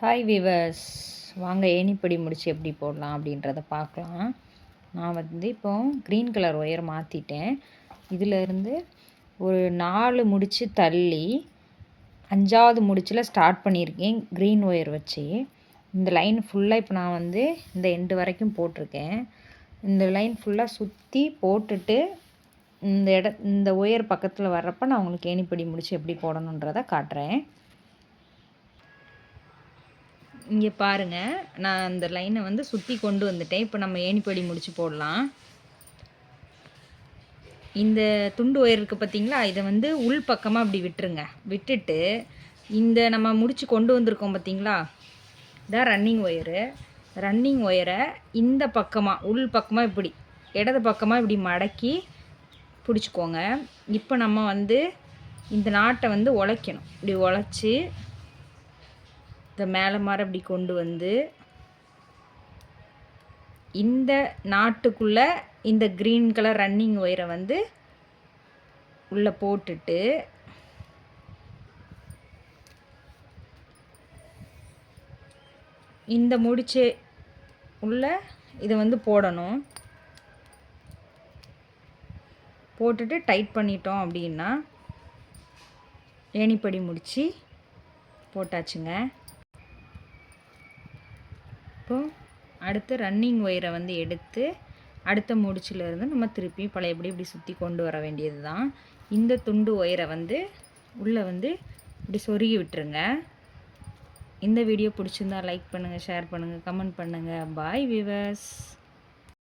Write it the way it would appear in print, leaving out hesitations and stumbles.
Hi viewers, வாங்க ஏணிப்படி முடிச்சு எப்படி போடலாம் அப்படின்றத பார்க்கலாம். நான் வந்து இப்போ க்ரீன் கலர் ஒயர் மாற்றிட்டேன். இதிலேருந்து ஒரு 4 முடிச்சு தள்ளி 5வது முடிச்சில் ஸ்டார்ட் பண்ணியிருக்கேன் க்ரீன் ஒயர் வச்சு. இந்த லைன் ஃபுல்லாக இப்போ நான் வந்து இந்த எண்டு வரைக்கும் போட்டிருக்கேன். இந்த லைன் ஃபுல்லாக சுற்றி போட்டுட்டு இந்த ஒயர் பக்கத்தில் வர்றப்போ நான் உங்களுக்கு ஏணிப்படி முடிச்சு எப்படி போடணுன்றதை காட்டுறேன். இங்கே பாருங்கள், நான் அந்த லைனை வந்து சுற்றி கொண்டு வந்துட்டேன். இப்போ நம்ம ஏணிப்படி முடிச்சு போடலாம். இந்த துண்டு ஒயர் இருக்குது பார்த்தீங்களா, இதை வந்து உள் பக்கமாக அப்படி விட்டுருங்க. விட்டுட்டு இந்த நம்ம முடிச்சு கொண்டு வந்திருக்கோம் பார்த்தீங்களா, இதான் ரன்னிங் ஒயரு. ரன்னிங் ஒயரை இந்த பக்கமாக உள் பக்கமாக இப்படி இடது பக்கமாக இப்படி மடக்கி பிடிச்சிக்கோங்க. இப்போ நம்ம வந்து இந்த நாட்டை வந்து உழைக்கணும். இப்படி உழைச்சி இந்த மேலே மாற இப்படி கொண்டு வந்து இந்த நாட்டுக்குள்ளே இந்த க்ரீன் கலர் ரன்னிங் ஒயரை வந்து உள்ளே போட்டுட்டு இந்த முடிச்சு உள்ள இதை வந்து போடணும். போட்டுட்டு டைட் பண்ணிட்டோம் அப்படின்னா ஏணிப்படி முடிச்சு போட்டாச்சுங்க. இப்போ அடுத்து ரன்னிங் ஒயரை வந்து எடுத்து அடுத்த முடிச்சிலேருந்து நம்ம திருப்பி பழையபடி இப்படி சுற்றி கொண்டு வர வேண்டியது தான். இந்த துண்டு ஒயரை வந்து உள்ளே வந்து இப்படி சொருகி விட்டுருங்க. இந்த வீடியோ பிடிச்சிருந்தா லைக் பண்ணுங்கள், ஷேர் பண்ணுங்கள், கமெண்ட் பண்ணுங்கள். Bye viewers.